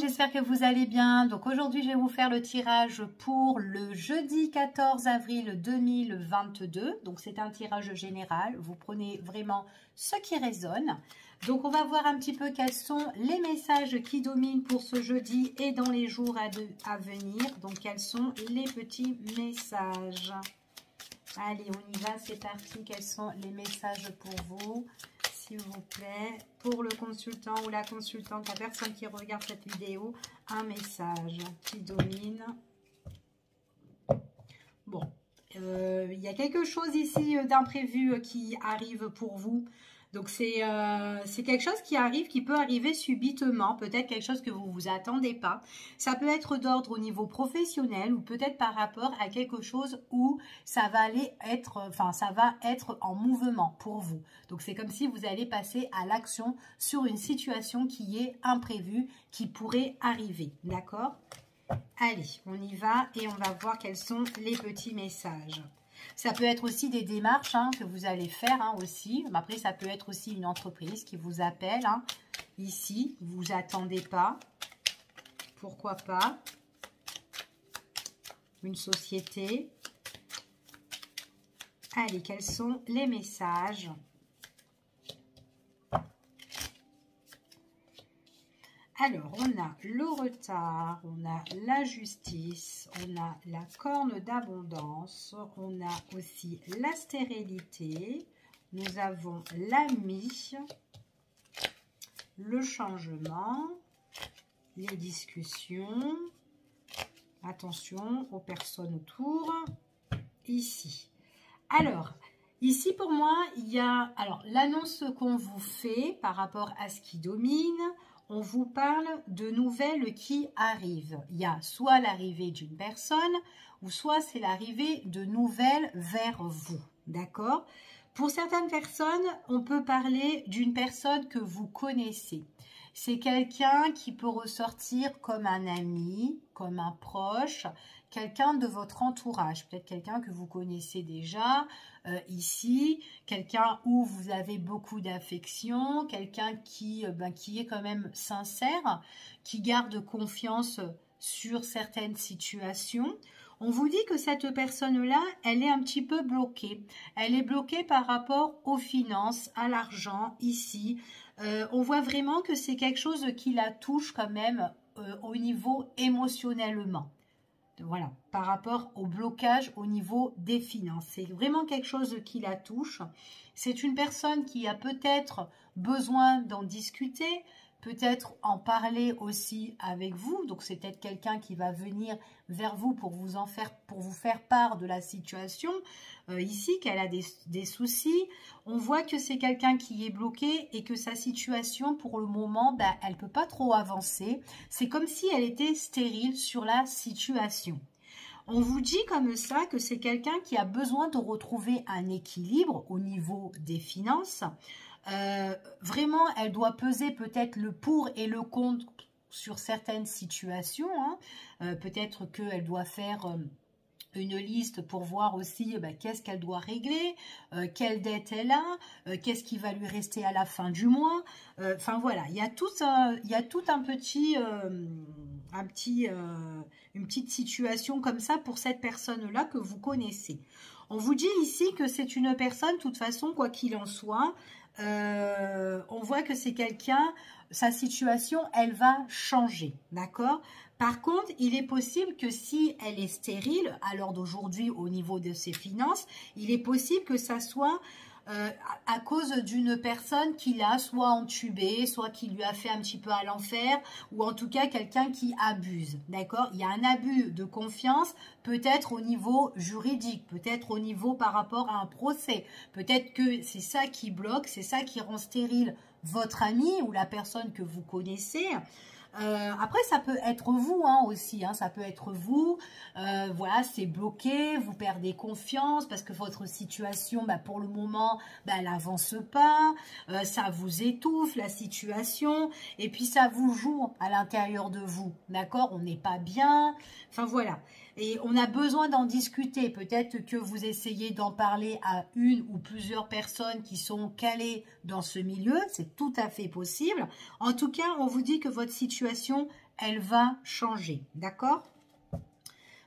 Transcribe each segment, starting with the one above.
j'espère que vous allez bien. Donc aujourd'hui, je vais vous faire le tirage pour le jeudi 14 avril 2022. Donc c'est un tirage général. Vous prenez vraiment ce qui résonne. Donc on va voir un petit peu quels sont les messages qui dominent pour ce jeudi et dans les jours à venir. Donc quels sont les petits messages. Allez, on y va, c'est parti. Quels sont les messages pour vous ? S'il vous plaît, pour le consultant ou la consultante, la personne qui regarde cette vidéo, un message qui domine. Bon, il y a quelque chose ici d'imprévu qui arrive pour vous. Donc, c'est quelque chose qui arrive, qui peut arriver subitement, peut-être quelque chose que vous ne vous attendez pas. Ça peut être d'ordre au niveau professionnel ou peut-être par rapport à quelque chose où ça va ça va être en mouvement pour vous. Donc, c'est comme si vous allez passer à l'action sur une situation qui est imprévue, qui pourrait arriver. D'accord ? Allez, on y va et on va voir quels sont les petits messages. Ça peut être aussi des démarches que vous allez faire aussi. Après, ça peut être aussi une entreprise qui vous appelle. Ici, vous vous attendez pas. Pourquoi pas? Une société. Allez, quels sont les messages? Alors, on a le retard, on a la justice, on a la corne d'abondance, on a aussi la stérilité, nous avons l'ami, le changement, les discussions, attention aux personnes autour, ici. Alors, ici pour moi, il y a l'annonce qu'on vous fait par rapport à ce qui domine. On vous parle de nouvelles qui arrivent. Il y a soit l'arrivée d'une personne, ou soit c'est l'arrivée de nouvelles vers vous. D'accord? Pour certaines personnes, on peut parler d'une personne que vous connaissez. C'est quelqu'un qui peut ressortir comme un ami, comme un proche, quelqu'un de votre entourage, peut-être quelqu'un que vous connaissez déjà ici, quelqu'un où vous avez beaucoup d'affection, quelqu'un qui est quand même sincère, qui garde confiance sur certaines situations. On vous dit que cette personne-là, elle est un petit peu bloquée. Elle est bloquée par rapport aux finances, à l'argent, ici. On voit vraiment que c'est quelque chose qui la touche quand même au niveau émotionnellement. Voilà, par rapport au blocage au niveau des finances. C'est vraiment quelque chose qui la touche. C'est une personne qui a peut-être besoin d'en discuter, peut-être en parler aussi avec vous. Donc, c'est peut-être quelqu'un qui va venir vers vous pour vous faire part de la situation. Ici, qu'elle a des soucis. On voit que c'est quelqu'un qui est bloqué et que sa situation, pour le moment, elle ne peut pas trop avancer. C'est comme si elle était stérile sur la situation. On vous dit comme ça que c'est quelqu'un qui a besoin de retrouver un équilibre au niveau des finances. Vraiment, elle doit peser peut-être le pour et le contre sur certaines situations. Peut-être qu'elle doit faire une liste pour voir aussi qu'est-ce qu'elle doit régler, quelle dette elle a, qu'est-ce qui va lui rester à la fin du mois. Enfin voilà, il y a tout une petite situation comme ça pour cette personne-là que vous connaissez. On vous dit ici que c'est une personne, de toute façon, quoi qu'il en soit, on voit que c'est quelqu'un, sa situation, elle va changer, d'accord? Par contre, il est possible que si elle est stérile, à l'heure d'aujourd'hui, au niveau de ses finances, il est possible que ça soit à cause d'une personne qui l'a soit entubée, soit qui lui a fait un petit peu à l'enfer, ou en tout cas quelqu'un qui abuse, d'accord? Il y a un abus de confiance, peut-être au niveau juridique, peut-être au niveau par rapport à un procès, peut-être que c'est ça qui bloque, c'est ça qui rend stérile votre ami ou la personne que vous connaissez. Après, ça peut être vous aussi, ça peut être vous, voilà, c'est bloqué, vous perdez confiance parce que votre situation, pour le moment, elle n'avance pas, ça vous étouffe la situation, et puis ça vous joue à l'intérieur de vous, d'accord? On n'est pas bien, enfin voilà. Et on a besoin d'en discuter. Peut-être que vous essayez d'en parler à une ou plusieurs personnes qui sont calées dans ce milieu. C'est tout à fait possible. En tout cas, on vous dit que votre situation, elle va changer, d'accord?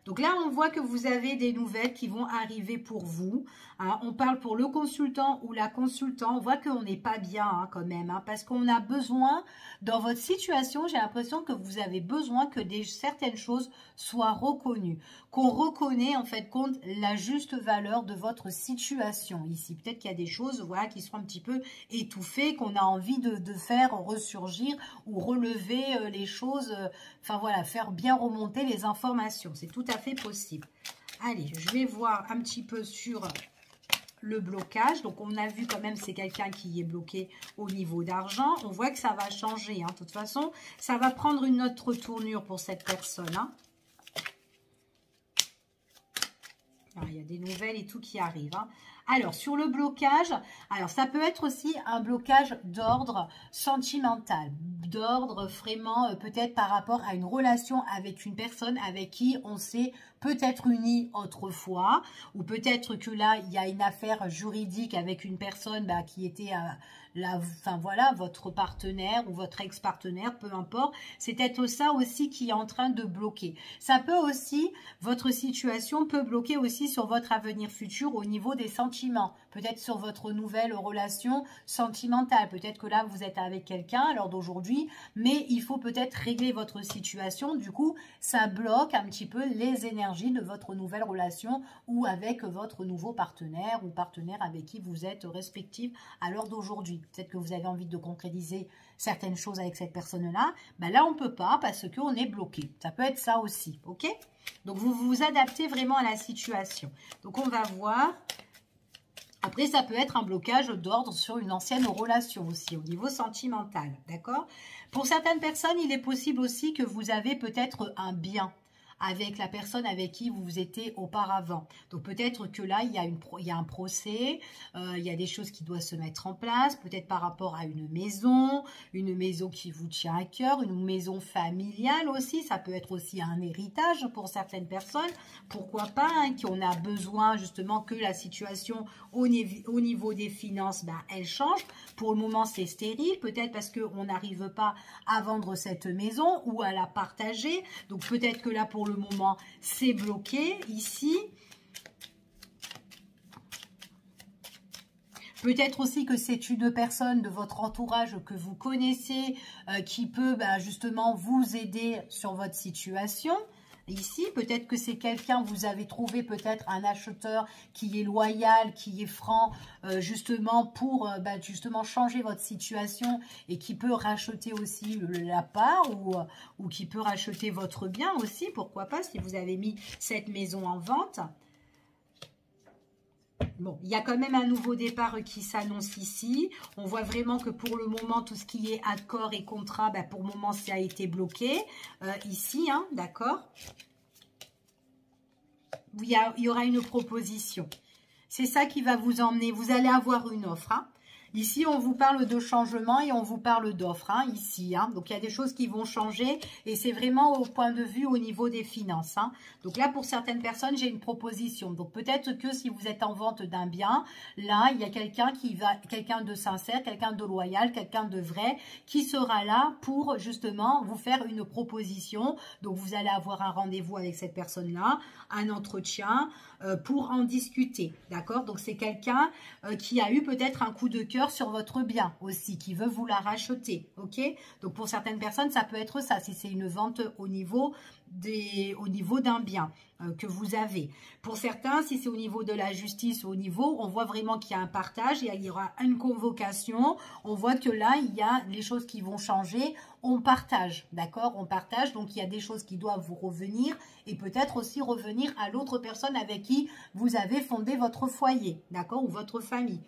Donc là, on voit que vous avez des nouvelles qui vont arriver pour vous. Hein. On parle pour le consultant ou la consultante. On voit qu'on n'est pas bien hein, quand même. Hein, parce qu'on a besoin, dans votre situation, j'ai l'impression que vous avez besoin que certaines choses soient reconnues. Qu'on reconnaît en fait compte la juste valeur de votre situation ici. Peut-être qu'il y a des choses voilà, qui sont un petit peu étouffées, qu'on a envie de faire ressurgir ou relever les choses. Enfin voilà, faire bien remonter les informations. C'est tout à fait possible. Allez, je vais voir un petit peu sur le blocage. Donc, on a vu quand même, c'est quelqu'un qui est bloqué au niveau d'argent. On voit que ça va changer. Hein. De toute façon, ça va prendre une autre tournure pour cette personne. Hein. Alors, il y a des nouvelles et tout qui arrivent. Hein. Alors, sur le blocage, alors ça peut être aussi un blocage d'ordre sentimental, d'ordre vraiment peut-être par rapport à une relation avec une personne avec qui on s'est peut-être uni autrefois, ou peut-être que là, il y a une affaire juridique avec une personne qui était enfin voilà, votre partenaire ou votre ex-partenaire, peu importe. C'est peut-être ça aussi qui est en train de bloquer. Ça peut aussi, votre situation peut bloquer aussi sur votre avenir futur au niveau des sentiments. Peut-être sur votre nouvelle relation sentimentale. Peut-être que là, vous êtes avec quelqu'un à l'heure d'aujourd'hui, mais il faut peut-être régler votre situation. Du coup, ça bloque un petit peu les énergies de votre nouvelle relation ou avec votre nouveau partenaire ou partenaire avec qui vous êtes respectif à l'heure d'aujourd'hui. Peut-être que vous avez envie de concrétiser certaines choses avec cette personne-là. Là, on ne peut pas parce qu'on est bloqué. Ça peut être ça aussi, ok? Donc, vous vous adaptez vraiment à la situation. Donc, on va voir. Après, ça peut être un blocage d'ordre sur une ancienne relation aussi, au niveau sentimental, d'accord? Pour certaines personnes, il est possible aussi que vous avez peut-être un bien avec la personne avec qui vous étiez auparavant. Donc peut-être que là, il y a un procès, il y a des choses qui doivent se mettre en place, peut-être par rapport à une maison qui vous tient à cœur, une maison familiale aussi, ça peut être aussi un héritage pour certaines personnes, pourquoi pas, hein, qu'on a besoin justement que la situation au niveau des finances, elle change. Pour le moment, c'est stérile, peut-être parce qu'on n'arrive pas à vendre cette maison ou à la partager, donc peut-être que là, pour le moment, c'est bloqué ici. Peut-être aussi que c'est une personne de votre entourage que vous connaissez qui peut justement vous aider sur votre situation. Ici, peut-être que c'est quelqu'un, vous avez trouvé peut-être un acheteur qui est loyal, qui est franc, justement pour justement changer votre situation et qui peut racheter aussi la part ou qui peut racheter votre bien aussi, pourquoi pas, si vous avez mis cette maison en vente. Bon, il y a quand même un nouveau départ qui s'annonce ici. On voit vraiment que pour le moment, tout ce qui est accord et contrat, pour le moment, ça a été bloqué. Ici, hein, d'accord. Il y aura une proposition. C'est ça qui va vous emmener. Vous allez avoir une offre. Hein. Ici, on vous parle de changement et on vous parle d'offres, hein, ici. Hein. Donc, il y a des choses qui vont changer et c'est vraiment au point de vue au niveau des finances. Hein. Donc là, pour certaines personnes, j'ai une proposition. Donc, peut-être que si vous êtes en vente d'un bien, là, il y a quelqu'un de sincère, quelqu'un de loyal, quelqu'un de vrai qui sera là pour justement vous faire une proposition. Donc, vous allez avoir un rendez-vous avec cette personne-là, un entretien pour en discuter. D'accord? Donc, c'est quelqu'un qui a eu peut-être un coup de cœur sur votre bien aussi, qui veut vous la racheter, ok? Donc pour certaines personnes, ça peut être ça, si c'est une vente au niveau d'un bien que vous avez. Pour certains, si c'est au niveau de la justice, on voit vraiment qu'il y a un partage, il y aura une convocation, on voit que là, il y a les choses qui vont changer, on partage, d'accord? On partage, donc il y a des choses qui doivent vous revenir et peut-être aussi revenir à l'autre personne avec qui vous avez fondé votre foyer, d'accord? Ou votre famille.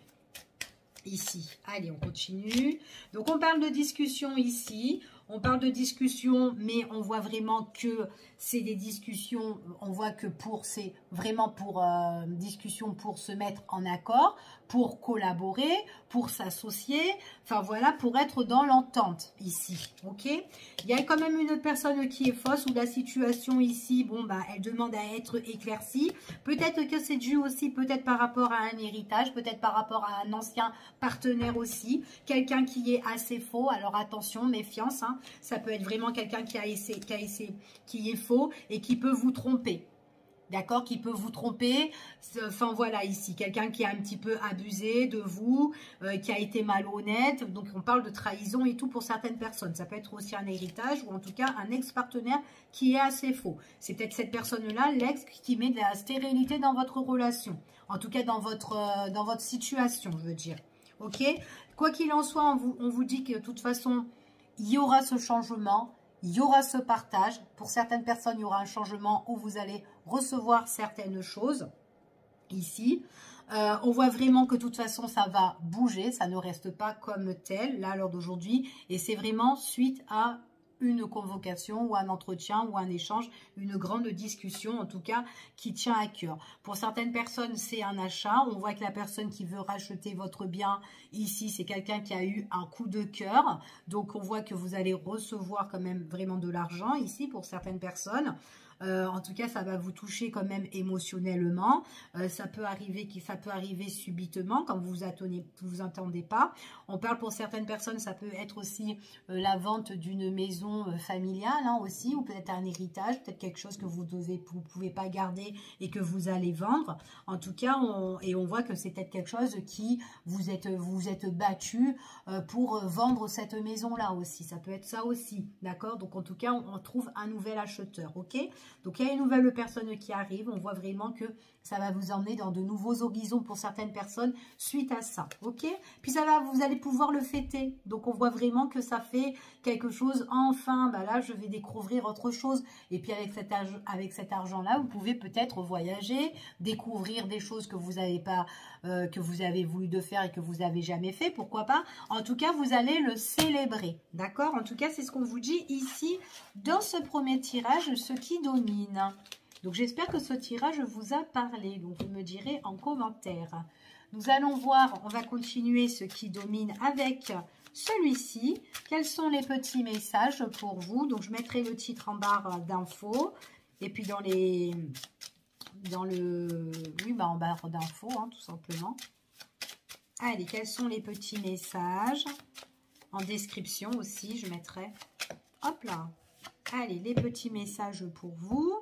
Ici, allez, on continue. Donc, on parle de discussion ici. On parle de discussion, mais on voit vraiment que c'est des discussions. On voit que c'est vraiment pour discussion pour se mettre en accord, pour collaborer, pour s'associer. Enfin, voilà, pour être dans l'entente ici. Ok? Il y a quand même une personne qui est fausse ou la situation ici, elle demande à être éclaircie. Peut-être que c'est dû aussi, peut-être par rapport à un héritage, peut-être par rapport à un ancien partenaire aussi. Quelqu'un qui est assez faux. Alors, attention, méfiance, hein. Hein. Ça peut être vraiment quelqu'un qui est faux et qui peut vous tromper. D'accord, qui peut vous tromper. Enfin voilà, ici, quelqu'un qui a un petit peu abusé de vous, qui a été malhonnête. Donc on parle de trahison et tout pour certaines personnes. Ça peut être aussi un héritage ou en tout cas un ex-partenaire qui est assez faux. C'est peut-être cette personne-là, l'ex, qui met de la stérilité dans votre relation. En tout cas dans votre situation, je veux dire. Ok. Quoi qu'il en soit, on vous dit que de toute façon, il y aura ce changement. Il y aura ce partage. Pour certaines personnes, il y aura un changement où vous allez recevoir certaines choses. Ici, on voit vraiment que de toute façon, ça va bouger. Ça ne reste pas comme tel, là, à l'heure d'aujourd'hui. Et c'est vraiment suite à une convocation ou un entretien ou un échange, une grande discussion en tout cas qui tient à cœur. Pour certaines personnes, c'est un achat. On voit que la personne qui veut racheter votre bien ici, c'est quelqu'un qui a eu un coup de cœur. Donc, on voit que vous allez recevoir quand même vraiment de l'argent ici pour certaines personnes. En tout cas, ça va vous toucher quand même émotionnellement. Ça peut arriver subitement quand vous attendez pas. On parle pour certaines personnes, ça peut être aussi la vente d'une maison familiale hein, aussi, ou peut-être un héritage, peut-être quelque chose que vous pouvez pas garder et que vous allez vendre. En tout cas, on voit que c'est peut-être quelque chose qui vous êtes battu pour vendre cette maison-là aussi. Ça peut être ça aussi, d'accord? Donc en tout cas, on trouve un nouvel acheteur, ok? Donc, il y a une nouvelle personne qui arrive. On voit vraiment que ça va vous emmener dans de nouveaux horizons pour certaines personnes suite à ça. Ok? Puis, vous allez pouvoir le fêter. Donc, on voit vraiment que ça fait quelque chose. Enfin, bah là, je vais découvrir autre chose. Et puis, avec cet argent-là, vous pouvez peut-être voyager, découvrir des choses que vous avez pas, que vous avez voulu de faire et que vous n'avez jamais fait. Pourquoi pas? En tout cas, vous allez le célébrer. D'accord? En tout cas, c'est ce qu'on vous dit ici dans ce premier tirage, ce qui domine. Donc, j'espère que ce tirage vous a parlé. Donc, vous me direz en commentaire. Nous allons voir, on va continuer ce qui domine avec celui-ci. Quels sont les petits messages pour vous? Donc, je mettrai le titre en barre d'infos. Et puis, en barre d'infos, hein, tout simplement. Allez, quels sont les petits messages? En description aussi, je mettrai. Hop là. Allez, les petits messages pour vous.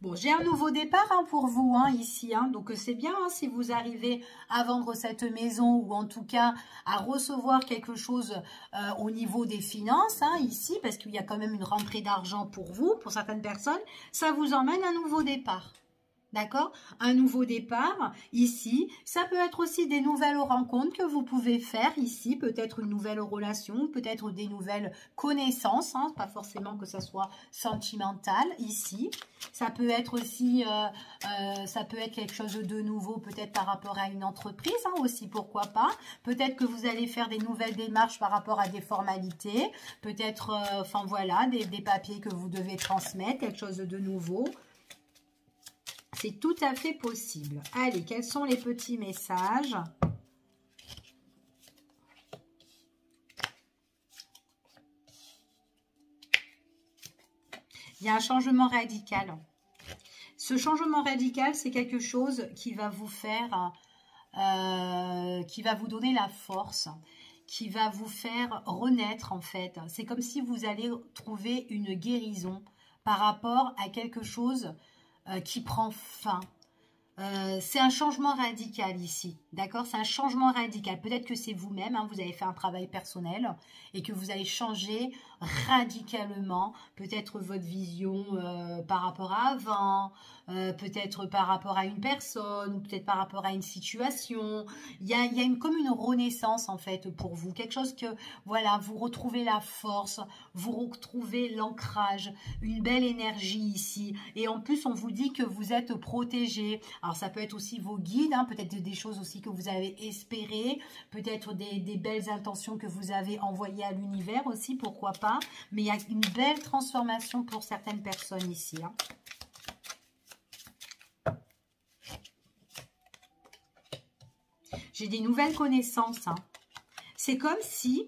Bon, j'ai un nouveau départ hein, pour vous hein, ici. Hein. Donc, c'est bien hein, si vous arrivez à vendre cette maison ou en tout cas à recevoir quelque chose au niveau des finances hein, ici. Parce qu'il y a quand même une rentrée d'argent pour vous, pour certaines personnes. Ça vous emmène un nouveau départ. D'accord? Un nouveau départ, ici. Ça peut être aussi des nouvelles rencontres que vous pouvez faire ici. Peut-être une nouvelle relation, peut-être des nouvelles connaissances. Hein, pas forcément que ça soit sentimental, ici. Ça peut être aussi, ça peut être quelque chose de nouveau, peut-être par rapport à une entreprise hein, aussi, pourquoi pas. Peut-être que vous allez faire des nouvelles démarches par rapport à des formalités. Peut-être, enfin voilà, des papiers que vous devez transmettre, quelque chose de nouveau. C'est tout à fait possible. Allez, quels sont les petits messages? Il y a un changement radical. Ce changement radical, c'est quelque chose qui va vous faire, qui va vous donner la force, qui va vous faire renaître en fait. C'est comme si vous allez trouver une guérison par rapport à quelque chose qui prend fin. C'est un changement radical ici, d'accord? C'est un changement radical. Peut-être que c'est vous-même, hein, vous avez fait un travail personnel et que vous allez changer radicalement peut-être votre vision par rapport à avant, peut-être par rapport à une personne, ou peut-être par rapport à une situation. Il y a comme une renaissance en fait pour vous, quelque chose que, voilà, vous retrouvez la force, vous retrouvez l'ancrage, une belle énergie ici. Et en plus, on vous dit que vous êtes protégé. Alors, ça peut être aussi vos guides, hein, peut-être des choses aussi que vous avez espérées, peut-être des belles intentions que vous avez envoyées à l'univers aussi, pourquoi pas. Mais il y a une belle transformation pour certaines personnes ici. Hein. J'ai des nouvelles connaissances. Hein. C'est comme si,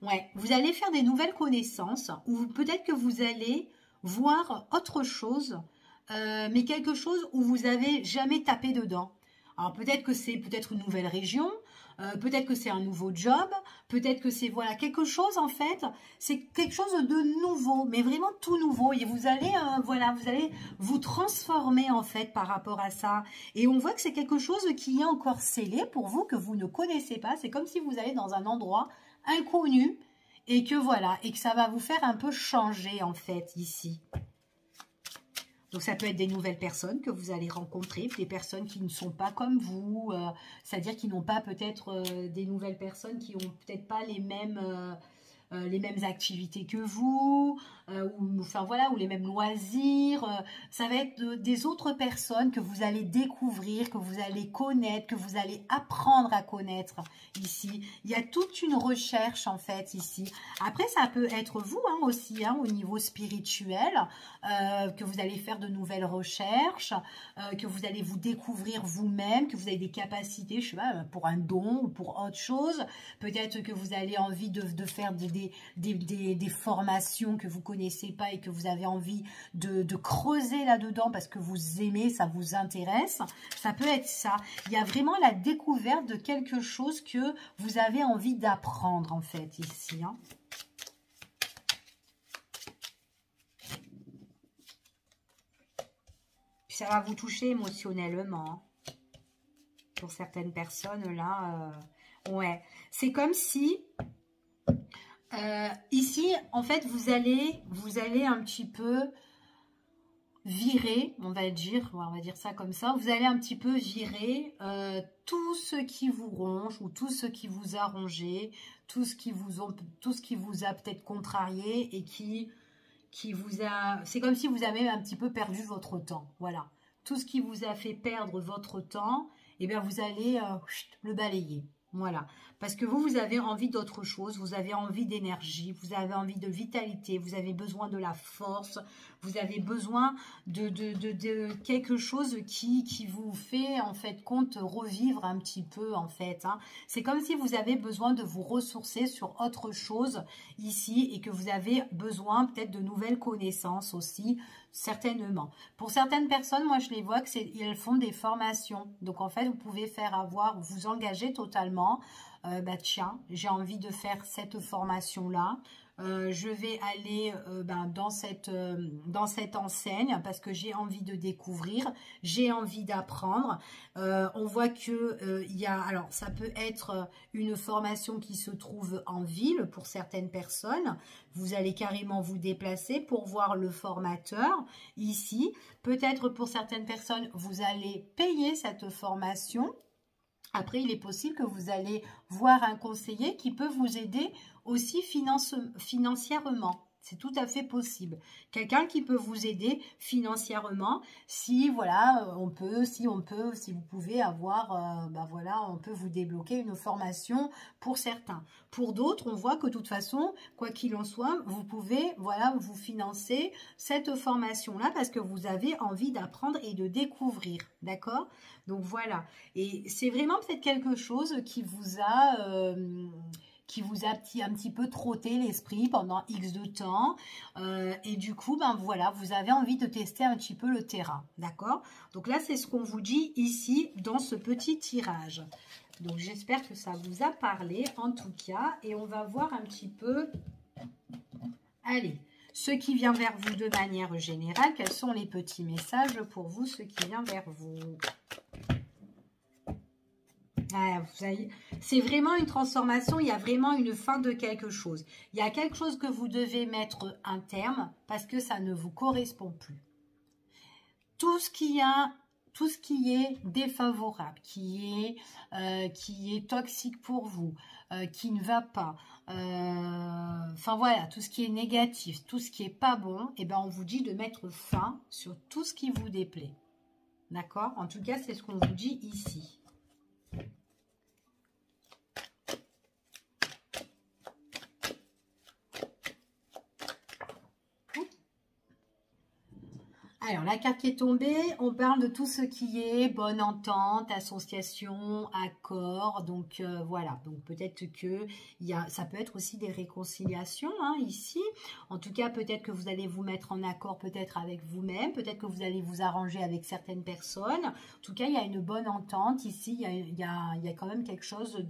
ouais, vous allez faire des nouvelles connaissances ou peut-être que vous allez voir autre chose, mais quelque chose où vous n'avez jamais tapé dedans. Alors peut-être que c'est peut-être une nouvelle région, peut-être que c'est un nouveau job, peut-être que c'est voilà quelque chose en fait, c'est quelque chose de nouveau, mais vraiment tout nouveau. Et vous allez voilà, vous allez vous transformer en fait par rapport à ça. Et on voit que c'est quelque chose qui est encore scellé pour vous, que vous ne connaissez pas. C'est comme si vous allez dans un endroit inconnu et que voilà, et que ça va vous faire un peu changer en fait ici. Donc, ça peut être des nouvelles personnes que vous allez rencontrer, des personnes qui ne sont pas comme vous, c'est-à-dire qui n'ont pas peut-être des nouvelles personnes qui n'ont peut-être pas les mêmes activités que vous, ou, enfin voilà, ou les mêmes loisirs. Ça va être des autres personnes que vous allez découvrir, que vous allez connaître, que vous allez apprendre à connaître ici. Il y a toute une recherche en fait ici. Après, ça peut être vous aussi, au niveau spirituel, que vous allez faire de nouvelles recherches, que vous allez vous découvrir vous-même, que vous avez des capacités, je sais pas, pour un don ou pour autre chose. Peut-être que vous avez envie de faire des formations que vous connaissez pas et que vous avez envie de creuser là-dedans parce que vous aimez, ça vous intéresse. Ça peut être ça. Il y a vraiment la découverte de quelque chose que vous avez envie d'apprendre en fait ici. Puis ça va vous toucher émotionnellement. Pour certaines personnes là, ouais. C'est comme si ici, en fait, vous allez un petit peu virer, on va dire ça comme ça, vous allez un petit peu virer tout ce qui vous ronge ou tout ce qui vous a rongé, tout ce qui vous a peut-être contrarié et qui vous a... C'est comme si vous avez un petit peu perdu votre temps, voilà. Tout ce qui vous a fait perdre votre temps, eh bien vous allez le balayer. Voilà, parce que vous avez envie d'autre chose, vous avez envie d'énergie, vous avez envie de vitalité, vous avez besoin de la force, vous avez besoin de quelque chose qui vous fait en fait compte revivre un petit peu en fait. C'est comme si vous avez besoin de vous ressourcer sur autre chose ici et que vous avez besoin peut-être de nouvelles connaissances aussi, certainement. Pour certaines personnes, moi je les vois qu'elles font des formations. Donc en fait, vous pouvez vous engager totalement. Tiens, j'ai envie de faire cette formation-là. Je vais aller dans cette enseigne parce que j'ai envie de découvrir, j'ai envie d'apprendre. On voit que alors ça peut être une formation qui se trouve en ville pour certaines personnes. Vous allez carrément vous déplacer pour voir le formateur ici. Peut-être pour certaines personnes, vous allez payer cette formation. Après, il est possible que vous allez voir un conseiller qui peut vous aider aussi financièrement. C'est tout à fait possible. Quelqu'un qui peut vous aider financièrement, si voilà, si vous pouvez avoir, on peut vous débloquer une formation pour certains. Pour d'autres, on voit que de toute façon, quoi qu'il en soit, vous pouvez vous financer cette formation-là parce que vous avez envie d'apprendre et de découvrir, d'accord? Donc voilà, et c'est vraiment peut-être quelque chose qui vous a un petit peu trotté l'esprit pendant X de temps. Et du coup, voilà, vous avez envie de tester un petit peu le terrain. D'accord? Donc là, c'est ce qu'on vous dit ici dans ce petit tirage. Donc j'espère que ça vous a parlé en tout cas. Et on va voir un petit peu... Allez, ce qui vient vers vous de manière générale. Quels sont les petits messages pour vous, ce qui vient vers vous? C'est vraiment une transformation, il y a vraiment une fin de quelque chose. Il y a quelque chose que vous devez mettre un terme parce que ça ne vous correspond plus. Tout ce qui est défavorable, qui est toxique pour vous, qui ne va pas, enfin voilà, tout ce qui est négatif, tout ce qui est pas bon, et on vous dit de mettre fin sur tout ce qui vous déplaît. D'accord? En tout cas, c'est ce qu'on vous dit ici. Alors, la carte qui est tombée, on parle de tout ce qui est bonne entente, association, accord. Donc, voilà. Donc, peut-être que ça peut être aussi des réconciliations hein, ici. En tout cas, peut-être que vous allez vous mettre en accord peut-être avec vous-même. Peut-être que vous allez vous arranger avec certaines personnes. En tout cas, il y a une bonne entente ici. Il y a quand même quelque chose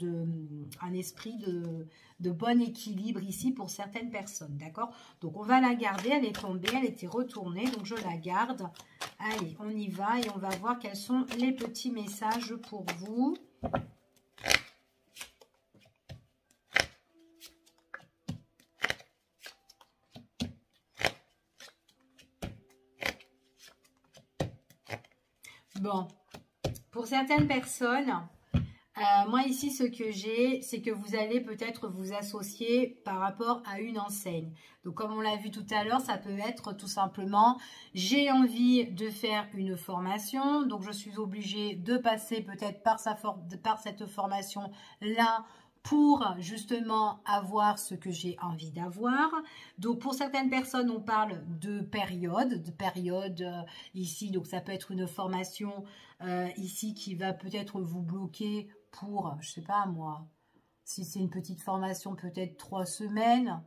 un esprit de bon équilibre ici pour certaines personnes. D'accord? Donc, on va la garder. Elle est tombée, elle était retournée. Donc, je la garde. Allez, on y va et on va voir quels sont les petits messages pour vous. Bon, pour certaines personnes, moi ici ce que j'ai, c'est que vous allez peut-être vous associer par rapport à une enseigne. Donc comme on l'a vu tout à l'heure, ça peut être tout simplement, j'ai envie de faire une formation, donc je suis obligée de passer peut-être par cette formation-là pour justement avoir ce que j'ai envie d'avoir. Donc pour certaines personnes, on parle de période ici, donc ça peut être une formation ici qui va peut-être vous bloquer pour, je sais pas moi, si c'est une petite formation, peut-être 3 semaines,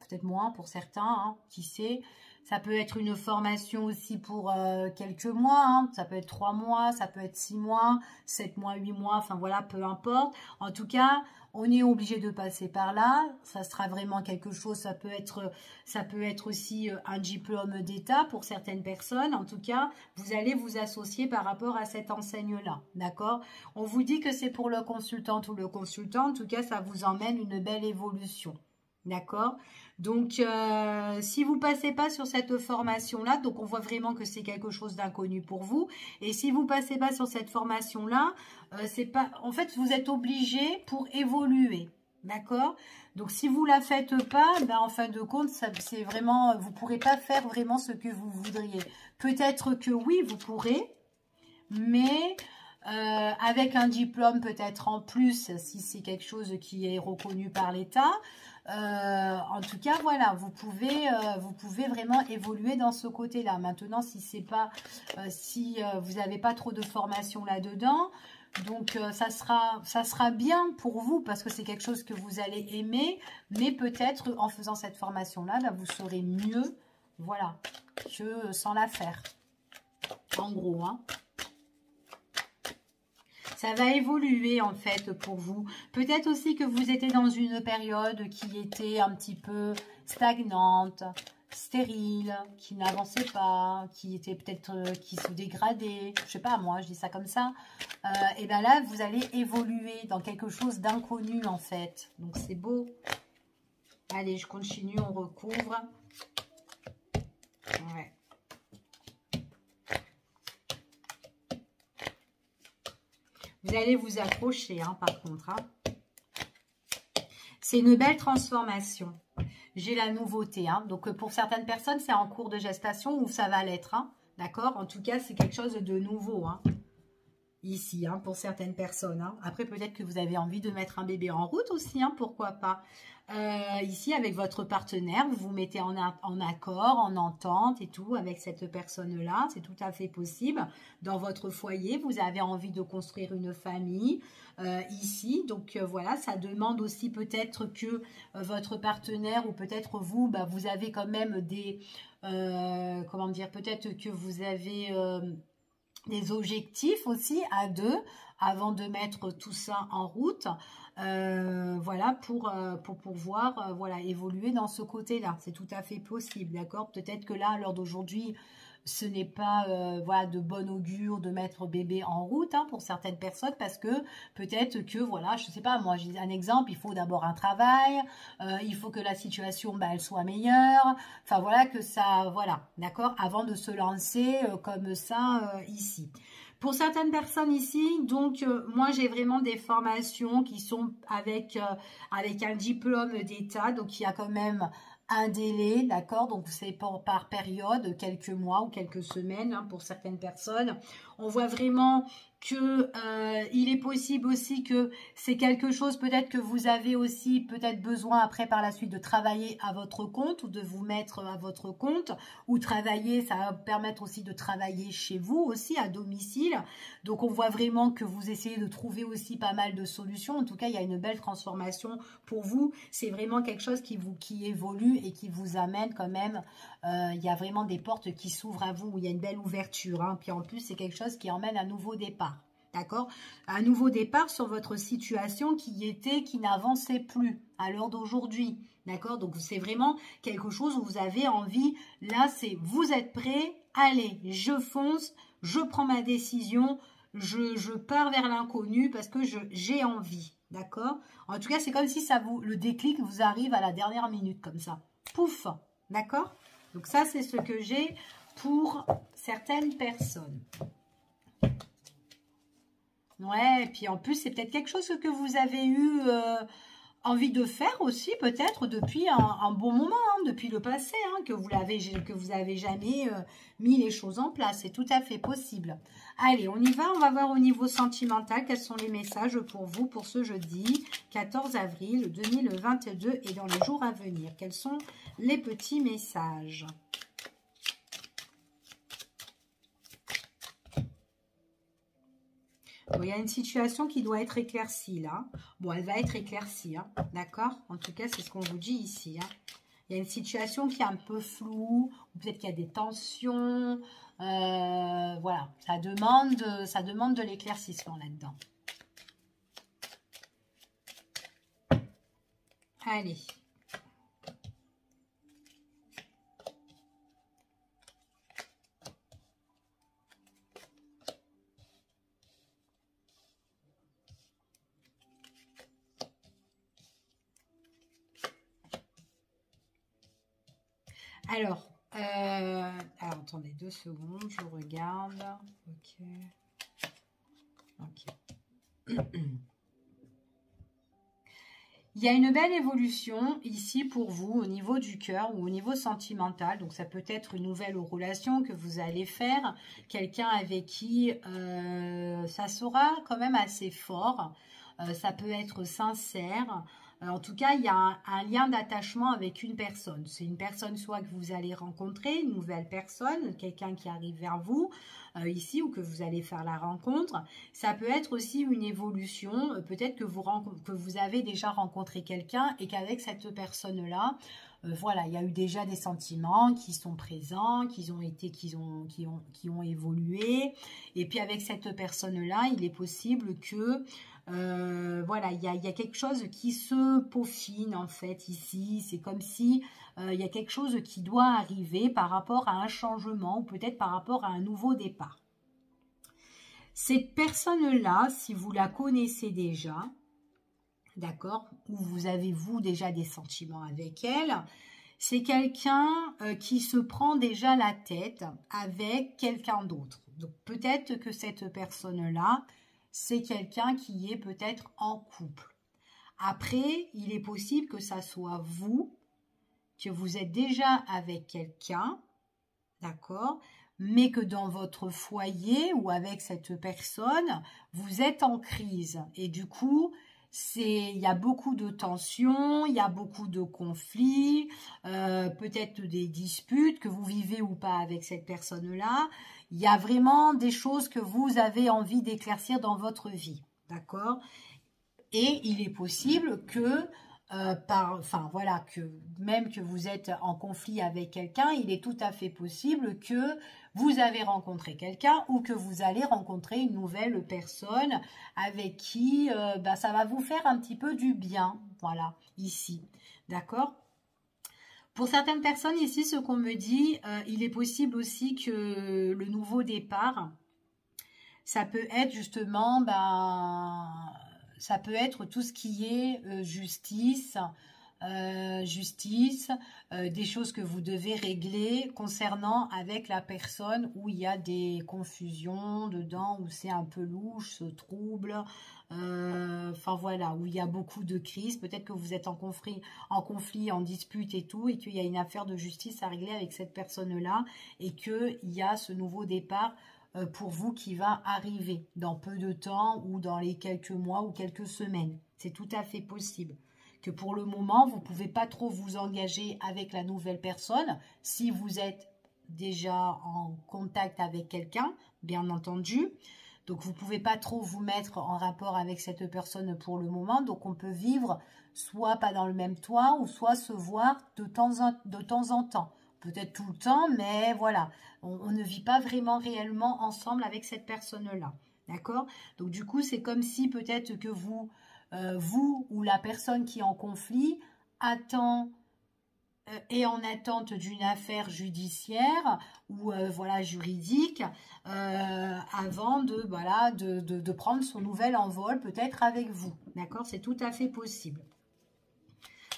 peut-être moins pour certains, hein, qui sait. Ça peut être une formation aussi pour quelques mois, hein. Ça peut être 3 mois, ça peut être 6 mois, 7 mois, 8 mois, enfin voilà, peu importe. En tout cas, on est obligé de passer par là. Ça sera vraiment quelque chose, ça peut être aussi un diplôme d'État pour certaines personnes. En tout cas, vous allez vous associer par rapport à cette enseigne-là, d'accord? On vous dit que c'est pour le consultant ou le consultant. En tout cas, ça vous emmène une belle évolution. D'accord? Donc, si vous passez pas sur cette formation-là, donc on voit vraiment que c'est quelque chose d'inconnu pour vous. Et si vous passez pas sur cette formation-là, c'est pas. En fait, vous êtes obligé pour évoluer. D'accord? Donc, si vous la faites pas, ben, en fin de compte, c'est vraiment, vous pourrez pas faire vraiment ce que vous voudriez. Peut-être que oui, vous pourrez, mais avec un diplôme peut-être en plus, si c'est quelque chose qui est reconnu par l'État. En tout cas, voilà, vous pouvez vraiment évoluer dans ce côté-là. Maintenant, si c'est pas, si vous n'avez pas trop de formation là-dedans, donc ça sera bien pour vous parce que c'est quelque chose que vous allez aimer, mais peut-être en faisant cette formation-là, bah, vous serez mieux, voilà, que sans la faire. En gros, hein. Ça va évoluer en fait pour vous. Peut-être aussi que vous étiez dans une période qui était un petit peu stagnante, stérile, qui n'avançait pas, qui était peut-être qui se dégradait. Je sais pas, moi je dis ça comme ça. Et bien là, vous allez évoluer dans quelque chose d'inconnu en fait. Donc c'est beau. Allez, je continue, on recouvre. Ouais. Vous allez vous accrocher, hein, par contre. Hein. C'est une belle transformation. J'ai la nouveauté. Hein. Donc, pour certaines personnes, c'est en cours de gestation ou ça va l'être. Hein. D'accord? En tout cas, c'est quelque chose de nouveau. Hein. Ici, hein, pour certaines personnes. Hein. Après, peut-être que vous avez envie de mettre un bébé en route aussi. Hein, pourquoi pas? Ici, avec votre partenaire, vous vous mettez en accord, en entente et tout avec cette personne-là. C'est tout à fait possible. Dans votre foyer, vous avez envie de construire une famille ici. Donc, voilà, ça demande aussi peut-être que votre partenaire ou peut-être vous, bah, vous avez quand même des... comment dire? Peut-être que vous avez... des objectifs aussi à deux avant de mettre tout ça en route, voilà, pour pouvoir voilà, évoluer dans ce côté-là. C'est tout à fait possible, d'accord? Peut-être que là, à l'heure d'aujourd'hui, ce n'est pas voilà, de bon augure de mettre bébé en route hein, pour certaines personnes parce que peut-être que, voilà, je ne sais pas, moi, j'ai un exemple, il faut d'abord un travail, il faut que la situation, bah, elle soit meilleure, enfin voilà, que ça, voilà, d'accord, avant de se lancer comme ça ici. Pour certaines personnes ici, donc moi j'ai vraiment des formations qui sont avec un diplôme d'État, donc il y a quand même un délai, d'accord, donc c'est par période, quelques mois ou quelques semaines hein, pour certaines personnes. On voit vraiment que il est possible aussi que c'est quelque chose peut-être que vous avez aussi peut-être besoin après par la suite de travailler à votre compte ou de vous mettre à votre compte ou travailler, ça va vous permettre aussi de travailler chez vous aussi à domicile. Donc on voit vraiment que vous essayez de trouver aussi pas mal de solutions. En tout cas, il y a une belle transformation pour vous. C'est vraiment quelque chose qui évolue et qui vous amène quand même. Il y a vraiment des portes qui s'ouvrent à vous. Il y a une belle ouverture. Hein. Puis en plus, c'est quelque chose qui emmène un nouveau départ. D'accord? Un nouveau départ sur votre situation qui n'avançait plus à l'heure d'aujourd'hui. D'accord? Donc, c'est vraiment quelque chose où vous avez envie. Là, c'est vous êtes prêt. Allez, je fonce. Je prends ma décision. Je pars vers l'inconnu parce que j'ai envie. D'accord? En tout cas, c'est comme si le déclic vous arrive à la dernière minute comme ça. Pouf! D'accord? Donc, ça, c'est ce que j'ai pour certaines personnes. Ouais, et puis en plus, c'est peut-être quelque chose que vous avez eu envie de faire aussi, peut-être depuis un bon moment, hein, depuis le passé, hein, que vous avez jamais mis les choses en place. C'est tout à fait possible. Allez, on y va. On va voir au niveau sentimental quels sont les messages pour vous pour ce jeudi 14 avril 2022 et dans les jours à venir. Quels sont les petits messages ? Bon, il y a une situation qui doit être éclaircie là. Bon, elle va être éclaircie, hein, d'accord? En tout cas, c'est ce qu'on vous dit ici. Hein. Il y a une situation qui est un peu floue, ou peut-être qu'il y a des tensions. Voilà, ça demande de l'éclaircissement là-dedans. Allez. Alors, attendez 2 secondes, je regarde. Ok. Ok. Il y a une belle évolution ici pour vous au niveau du cœur ou au niveau sentimental. Donc, ça peut être une nouvelle relation que vous allez faire. Quelqu'un avec qui ça sera quand même assez fort. Ça peut être sincère. En tout cas, il y a un lien d'attachement avec une personne. C'est une personne soit que vous allez rencontrer, une nouvelle personne, quelqu'un qui arrive vers vous ici ou que vous allez faire la rencontre. Ça peut être aussi une évolution. Peut-être que vous avez déjà rencontré quelqu'un et qu'avec cette personne-là, voilà, il y a eu déjà des sentiments qui sont présents, qui ont évolué. Et puis avec cette personne-là, il est possible que voilà, il y a quelque chose qui se peaufine en fait ici. C'est comme si il y a quelque chose qui doit arriver par rapport à un changement ou peut-être par rapport à un nouveau départ. Cette personne-là, si vous la connaissez déjà, d'accord, ou vous avez vous déjà des sentiments avec elle, c'est quelqu'un qui se prend déjà la tête avec quelqu'un d'autre. Donc peut-être que cette personne-là, c'est quelqu'un qui est peut-être en couple. Après, il est possible que ça soit vous, que vous êtes déjà avec quelqu'un, d'accord, mais que dans votre foyer ou avec cette personne, vous êtes en crise. Et du coup, il y a beaucoup de tensions, il y a beaucoup de conflits, peut-être des disputes que vous vivez ou pas avec cette personne-là. Il y a vraiment des choses que vous avez envie d'éclaircir dans votre vie, d'accord? Et il est possible que, voilà, que même que vous êtes en conflit avec quelqu'un, il est tout à fait possible que vous avez rencontré quelqu'un ou que vous allez rencontrer une nouvelle personne avec qui ça va vous faire un petit peu du bien, voilà, ici, d'accord? Pour certaines personnes ici, ce qu'on me dit, il est possible aussi que le nouveau départ, ça peut être justement, ça peut être tout ce qui est justice, des choses que vous devez régler concernant avec la personne où il y a des confusions dedans, où c'est un peu louche, trouble, enfin voilà, où il y a beaucoup de crises. Peut-être que vous êtes en conflit, en dispute et tout, et qu'il y a une affaire de justice à régler avec cette personne-là, et qu'il y a ce nouveau départ pour vous qui va arriver dans peu de temps ou dans les quelques mois ou quelques semaines. C'est tout à fait possible. Que pour le moment, vous ne pouvez pas trop vous engager avec la nouvelle personne si vous êtes déjà en contact avec quelqu'un, bien entendu. Donc, vous ne pouvez pas trop vous mettre en rapport avec cette personne pour le moment. Donc, on peut vivre soit pas dans le même toit ou soit se voir de temps en temps. Peut-être tout le temps, mais voilà. On ne vit pas vraiment réellement ensemble avec cette personne-là. D'accord? Donc, du coup, c'est comme si peut-être que vous ou la personne qui est en conflit attend est en attente d'une affaire judiciaire ou voilà juridique avant de prendre son nouvel envol peut-être avec vous. D'accord? C'est tout à fait possible.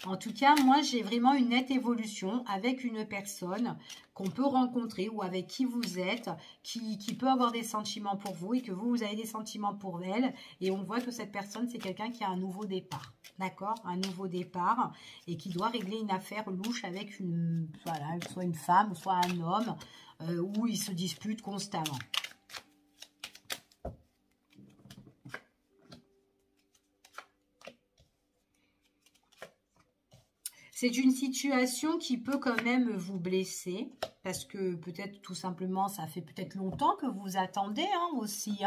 En tout cas, moi, j'ai vraiment une nette évolution avec une personne qu'on peut rencontrer ou avec qui vous êtes, qui peut avoir des sentiments pour vous et que vous avez des sentiments pour elle. Et on voit que cette personne, c'est quelqu'un qui a un nouveau départ. D'accord? Un nouveau départ et qui doit régler une affaire louche avec soit une femme, soit un homme, où ils se disputent constamment. C'est une situation qui peut quand même vous blesser, parce que peut-être tout simplement, ça fait peut-être longtemps que vous attendez aussi,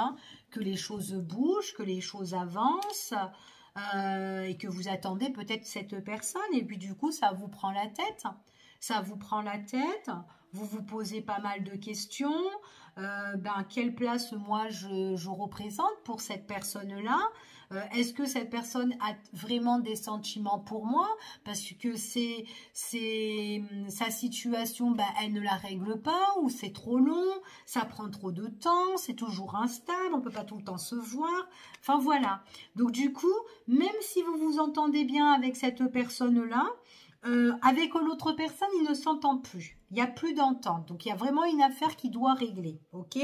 que les choses bougent, que les choses avancent, et que vous attendez peut-être cette personne, et puis du coup, ça vous prend la tête. Ça vous prend la tête, vous vous posez pas mal de questions, quelle place moi je représente pour cette personne-là? Est-ce que cette personne a vraiment des sentiments pour moi? Parce que sa situation, elle ne la règle pas, ou c'est trop long, ça prend trop de temps, c'est toujours instable, on ne peut pas tout le temps se voir. Enfin voilà. Donc du coup, même si vous vous entendez bien avec cette personne-là, avec l'autre personne, il ne s'entend plus. Il n'y a plus d'entente. Donc, il y a vraiment une affaire qui doit régler. OK?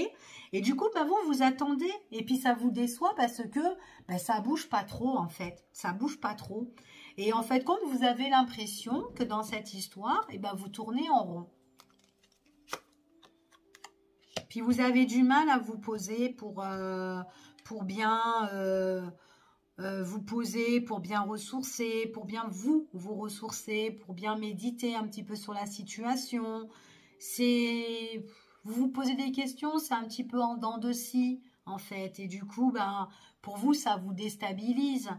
Et du coup, vous attendez. Et puis, ça vous déçoit parce que ça ne bouge pas trop, en fait. Ça ne bouge pas trop. Et en fait, quand vous avez l'impression que dans cette histoire, vous tournez en rond. Puis, vous avez du mal à vous poser pour bien... vous poser, pour bien ressourcer, pour bien vous ressourcer, pour bien méditer un petit peu sur la situation. Vous vous posez des questions, c'est un petit peu en dents de scie, en fait. Et du coup, pour vous, ça vous déstabilise.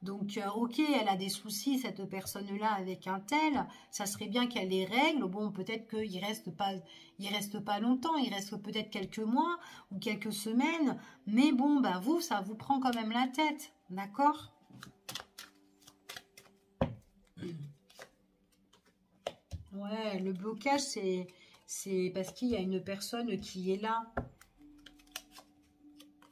Donc, ok, elle a des soucis, cette personne-là, avec un tel. Ça serait bien qu'elle les règle. Bon, peut-être qu'il reste pas longtemps. Il reste peut-être quelques mois ou quelques semaines. Mais bon, vous, ça vous prend quand même la tête. D'accord? Ouais, le blocage, c'est parce qu'il y a une personne qui est là.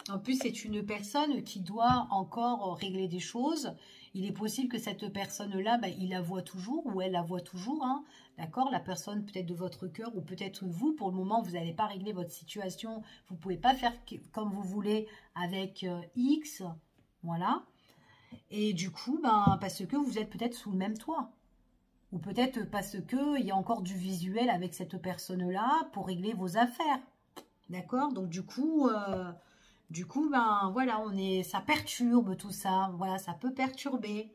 En plus, c'est une personne qui doit encore régler des choses. Il est possible que cette personne-là, il la voit toujours ou elle la voit toujours. D'accord? La personne peut-être de votre cœur ou peut-être vous. Pour le moment, vous n'allez pas régler votre situation. Vous ne pouvez pas faire comme vous voulez avec X. Voilà. Et du coup, parce que vous êtes peut-être sous le même toit. Ou peut-être parce qu'il y a encore du visuel avec cette personne-là pour régler vos affaires. D'accord? Donc du coup, voilà, ça perturbe tout ça. Voilà, ça peut perturber.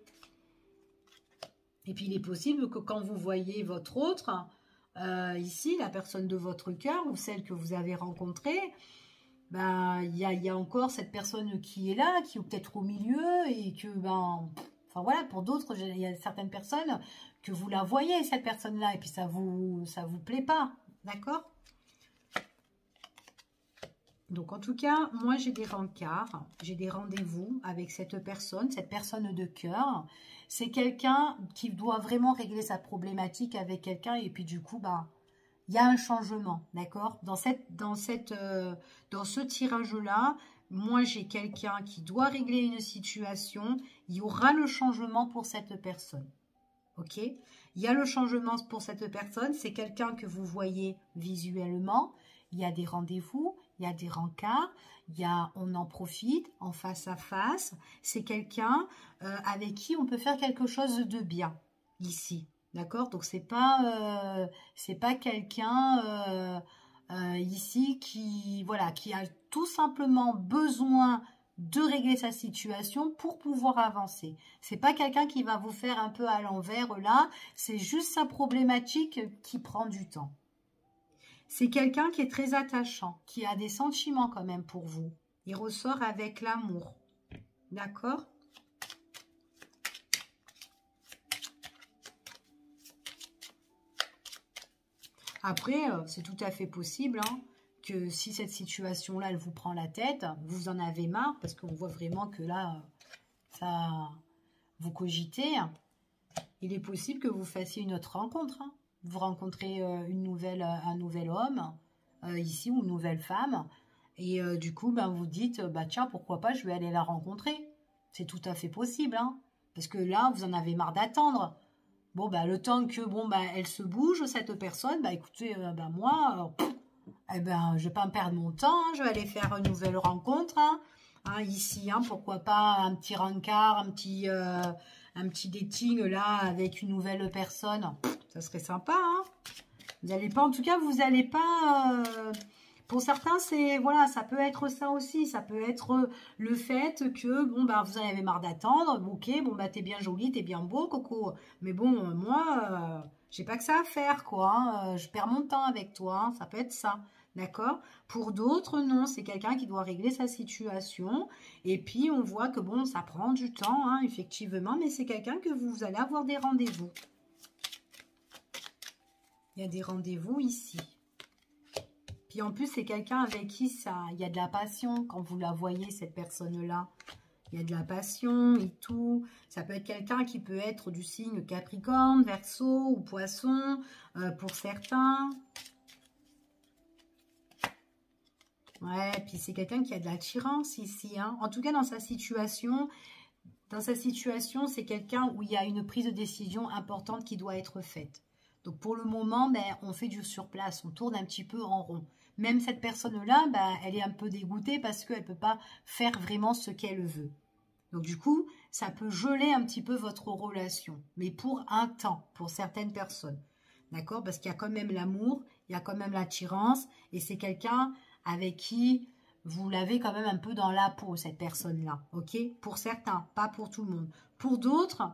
Et puis il est possible que quand vous voyez votre autre, ici, la personne de votre cœur ou celle que vous avez rencontrée, il y a encore cette personne qui est là, qui est peut-être au milieu et que, enfin voilà, pour d'autres, il y a certaines personnes que vous la voyez, cette personne-là, et puis ça vous plaît pas, d'accord? Donc, en tout cas, moi, j'ai des rencarts, j'ai des rendez-vous avec cette personne de cœur. C'est quelqu'un qui doit vraiment régler sa problématique avec quelqu'un et puis du coup, il y a un changement, d'accord? Dans ce tirage-là, moi, j'ai quelqu'un qui doit régler une situation. Il y aura le changement pour cette personne, ok? Il y a le changement pour cette personne. C'est quelqu'un que vous voyez visuellement. Il y a des rendez-vous, il y a des rencarts, on en profite en face à face. C'est quelqu'un avec qui on peut faire quelque chose de bien ici. D'accord? Donc, c'est pas quelqu'un ici qui, voilà, qui a tout simplement besoin de régler sa situation pour pouvoir avancer. C'est pas quelqu'un qui va vous faire un peu à l'envers là, c'est juste sa problématique qui prend du temps. C'est quelqu'un qui est très attachant, qui a des sentiments quand même pour vous. Il ressort avec l'amour. D'accord? Après, c'est tout à fait possible hein, que si cette situation-là, elle vous prend la tête, vous en avez marre, parce qu'on voit vraiment que là, ça, vous cogitez, il est possible que vous fassiez une autre rencontre. Hein. Vous rencontrez un nouvel homme, ici, ou une nouvelle femme, et du coup, ben, vous dites, bah, tiens, pourquoi pas, je vais aller la rencontrer. C'est tout à fait possible, hein, parce que là, vous en avez marre d'attendre. Bon, bah, le temps que, bon, bah, elle se bouge, cette personne, bah, écoutez, bah, moi, eh ben, je vais pas me perdre mon temps, hein, je vais aller faire une nouvelle rencontre, hein, hein, ici, hein, pourquoi pas un petit rencard, un petit dating, là, avec une nouvelle personne, ça serait sympa, hein. Vous n'allez pas, en tout cas, vous n'allez pas... pour certains, c'est voilà, ça peut être ça aussi. Ça peut être le fait que bon bah vous en avez marre d'attendre. Ok, bon bah t'es bien jolie, t'es bien beau, Coco. Mais bon, moi, j'ai pas que ça à faire, quoi. Hein. Je perds mon temps avec toi. Hein. Ça peut être ça, d'accord. Pour d'autres, non, c'est quelqu'un qui doit régler sa situation. Et puis on voit que bon, ça prend du temps, hein, effectivement, mais c'est quelqu'un que vous allez avoir des rendez-vous. Il y a des rendez-vous ici. Puis en plus, c'est quelqu'un avec qui il y a de la passion quand vous la voyez, cette personne-là. Il y a de la passion et tout. Ça peut être quelqu'un qui peut être du signe Capricorne, Verseau ou Poisson pour certains. Ouais, puis c'est quelqu'un qui a de l'attirance ici. Hein. En tout cas, dans sa situation, c'est quelqu'un où il y a une prise de décision importante qui doit être faite. Donc pour le moment, ben, on fait du surplace, on tourne un petit peu en rond. Même cette personne-là, ben, elle est un peu dégoûtée parce qu'elle ne peut pas faire vraiment ce qu'elle veut. Donc du coup, ça peut geler un petit peu votre relation, mais pour un temps, pour certaines personnes. D'accord? Parce qu'il y a quand même l'amour, il y a quand même l'attirance, et c'est quelqu'un avec qui vous l'avez quand même un peu dans la peau, cette personne-là. Ok? Pour certains, pas pour tout le monde. Pour d'autres...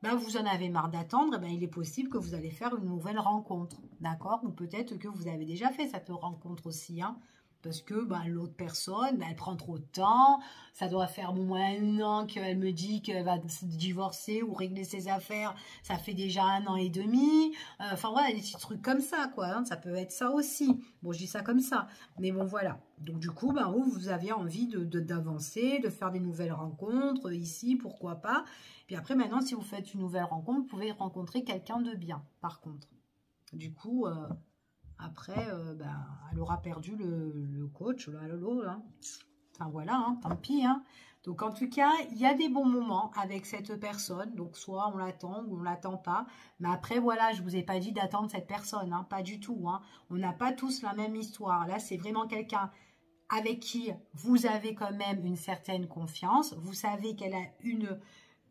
Ben, vous en avez marre d'attendre, ben, il est possible que vous allez faire une nouvelle rencontre, d'accord? Ou peut-être que vous avez déjà fait cette rencontre aussi, hein, parce que ben, l'autre personne, ben, elle prend trop de temps, ça doit faire au moins 1 an qu'elle me dit qu'elle va se divorcer ou régler ses affaires, ça fait déjà 1 an et demi, enfin voilà, des petits trucs comme ça, quoi, hein, ça peut être ça aussi. Bon, je dis ça comme ça, mais bon, voilà. Donc du coup, ben, vous avez envie d'avancer, de faire des nouvelles rencontres, ici, pourquoi pas. Puis après, maintenant, si vous faites une nouvelle rencontre, vous pouvez rencontrer quelqu'un de bien, par contre. Du coup, après, ben, elle aura perdu le coach, là, hein. Enfin, voilà, hein, tant pis. Hein. Donc, en tout cas, il y a des bons moments avec cette personne. Donc, soit on l'attend ou on ne l'attend pas. Mais après, voilà, je ne vous ai pas dit d'attendre cette personne, hein, pas du tout. Hein. On n'a pas tous la même histoire. Là, c'est vraiment quelqu'un avec qui vous avez quand même une certaine confiance. Vous savez qu'elle a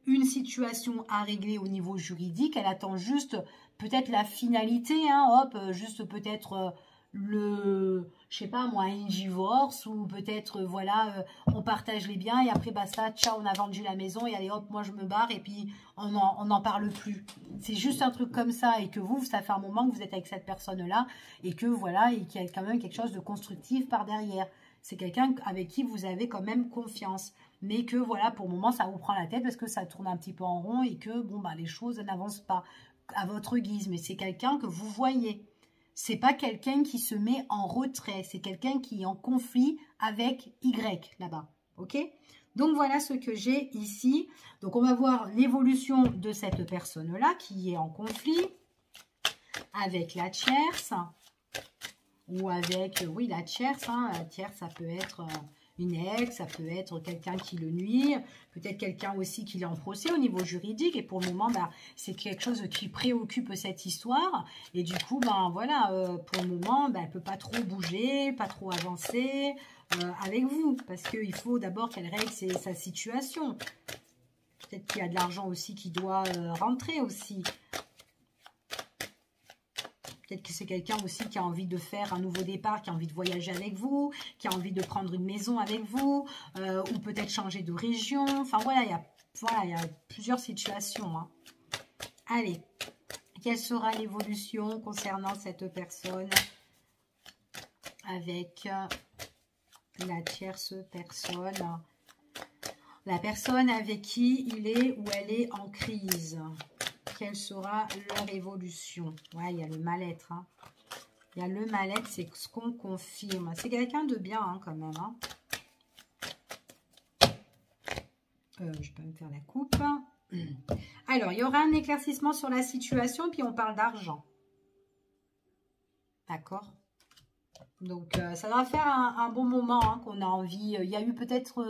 une situation à régler au niveau juridique, elle attend juste peut-être la finalité, hein, hop, juste peut-être je sais pas moi, un divorce ou peut-être voilà, on partage les biens et après basta, ciao, on a vendu la maison et allez hop, moi je me barre et puis on n'en parle plus. C'est juste un truc comme ça et que vous, ça fait un moment que vous êtes avec cette personne-là et que voilà, et qu'il y a quand même quelque chose de constructif par derrière. C'est quelqu'un avec qui vous avez quand même confiance. Mais que voilà, pour le moment, ça vous prend la tête parce que ça tourne un petit peu en rond et que bon, bah, les choses n'avancent pas à votre guise. Mais c'est quelqu'un que vous voyez. C'est pas quelqu'un qui se met en retrait. C'est quelqu'un qui est en conflit avec Y là-bas. Ok? Donc voilà ce que j'ai ici. Donc on va voir l'évolution de cette personne-là qui est en conflit avec la tierce. Ou avec, oui, la tierce. Hein. La tierce, ça peut être une ex, ça peut être quelqu'un qui le nuit, peut-être quelqu'un aussi qui est en procès au niveau juridique. Et pour le moment, bah, c'est quelque chose qui préoccupe cette histoire. Et du coup, ben voilà, pour le moment, bah, elle ne peut pas trop bouger, pas trop avancer avec vous. Parce qu'il faut d'abord qu'elle règle sa situation. Peut-être qu'il y a de l'argent aussi qui doit rentrer aussi. Peut-être que c'est quelqu'un aussi qui a envie de faire un nouveau départ, qui a envie de voyager avec vous, qui a envie de prendre une maison avec vous, ou peut-être changer de région. Enfin, voilà, il y a plusieurs situations. Hein. Allez, quelle sera l'évolution concernant cette personne avec la tierce personne? La personne avec qui il est ou elle est en crise. Quelle sera leur évolution? Ouais, il y a le mal-être. Hein. Il y a le mal-être, c'est ce qu'on confirme. C'est quelqu'un de bien hein, quand même. Hein. Je peux me faire la coupe. Alors, il y aura un éclaircissement sur la situation, puis on parle d'argent. D'accord? Donc, ça va faire un bon moment hein, qu'on a envie. Il y a eu peut-être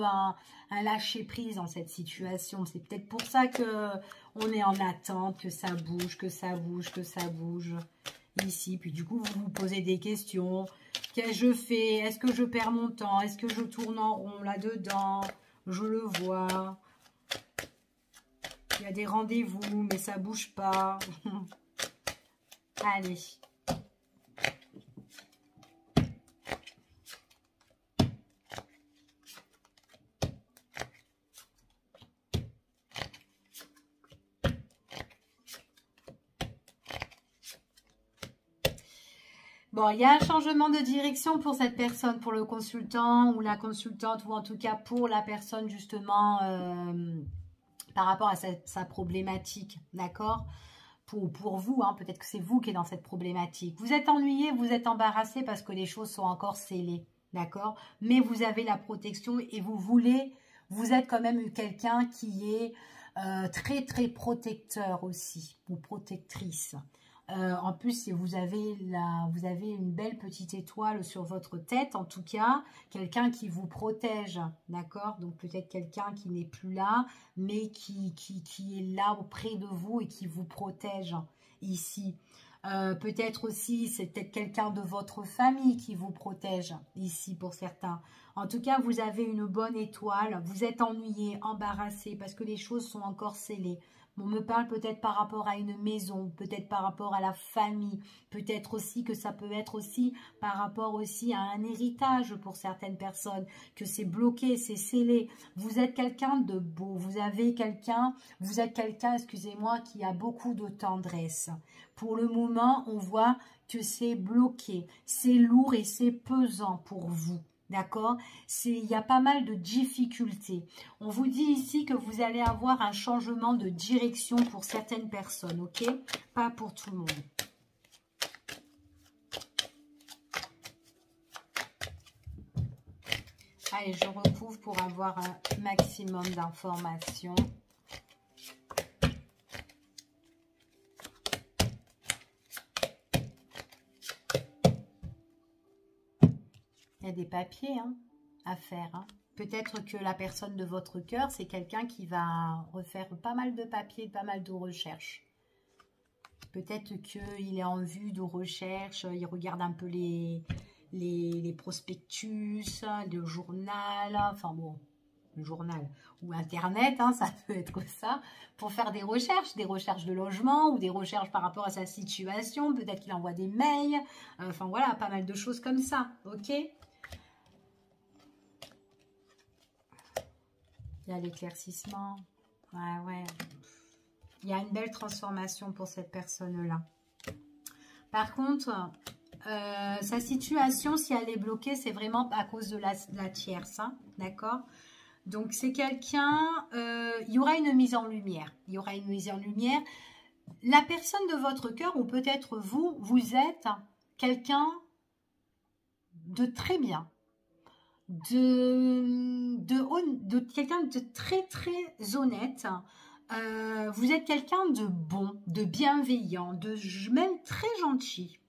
un lâcher-prise dans cette situation. C'est peut-être pour ça qu'on est en attente, que ça bouge, que ça bouge, que ça bouge. Ici, puis du coup, vous vous posez des questions. Qu'est-ce que je fais? Est-ce que je perds mon temps? Est-ce que je tourne en rond là-dedans? Je le vois. Il y a des rendez-vous, mais ça bouge pas. Allez. Bon, il y a un changement de direction pour cette personne, pour le consultant ou la consultante, ou en tout cas pour la personne justement par rapport à sa problématique, d'accord? Pour vous, hein, peut-être que c'est vous qui êtes dans cette problématique. Vous êtes ennuyé, vous êtes embarrassé parce que les choses sont encore scellées, d'accord? Mais vous avez la protection et vous êtes quand même quelqu'un qui est très très protecteur aussi, ou protectrice. En plus, vous avez une belle petite étoile sur votre tête, en tout cas, quelqu'un qui vous protège, d'accord? Donc peut-être quelqu'un qui n'est plus là, mais qui est là auprès de vous et qui vous protège ici. Peut-être aussi, c'est peut-être quelqu'un de votre famille qui vous protège ici pour certains. En tout cas, vous avez une bonne étoile, vous êtes ennuyé, embarrassé parce que les choses sont encore scellées. On me parle peut-être par rapport à une maison, peut-être par rapport à la famille, peut-être aussi que ça peut être aussi par rapport aussi à un héritage pour certaines personnes, que c'est bloqué, c'est scellé. Vous êtes quelqu'un de beau, vous êtes quelqu'un, excusez-moi, qui a beaucoup de tendresse. Pour le moment, on voit que c'est bloqué, c'est lourd et c'est pesant pour vous. D'accord? Il y a pas mal de difficultés. On vous dit ici que vous allez avoir un changement de direction pour certaines personnes, ok? Pas pour tout le monde. Allez, je recouvre pour avoir un maximum d'informations. Il y a des papiers hein, à faire. Hein. Peut-être que la personne de votre cœur, c'est quelqu'un qui va refaire pas mal de papiers, pas mal de recherches. Peut-être qu'il est en vue de recherche, il regarde un peu les prospectus, le journal, enfin bon, le journal ou Internet, hein, ça peut être ça, pour faire des recherches de logement ou des recherches par rapport à sa situation. Peut-être qu'il envoie des mails, enfin voilà, pas mal de choses comme ça, ok? Il y a l'éclaircissement. Ouais. Il y a une belle transformation pour cette personne-là. Par contre, sa situation, si elle est bloquée, c'est vraiment à cause de la tierce. Hein, d'accord? Donc, c'est quelqu'un... il y aura une mise en lumière. Il y aura une mise en lumière. La personne de votre cœur, ou peut-être vous êtes quelqu'un de très bien. De quelqu'un de très très honnête. Vous êtes quelqu'un de bon, de bienveillant, même très gentil.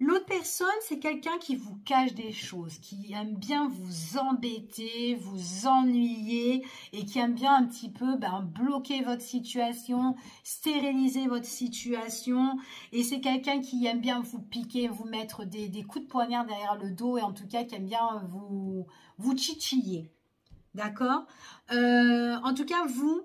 L'autre personne, c'est quelqu'un qui vous cache des choses, qui aime bien vous embêter, vous ennuyer et qui aime bien un petit peu bloquer votre situation, stériliser votre situation. Et c'est quelqu'un qui aime bien vous piquer, vous mettre des coups de poignard derrière le dos et en tout cas qui aime bien vous titiller. D'accord? En tout cas, vous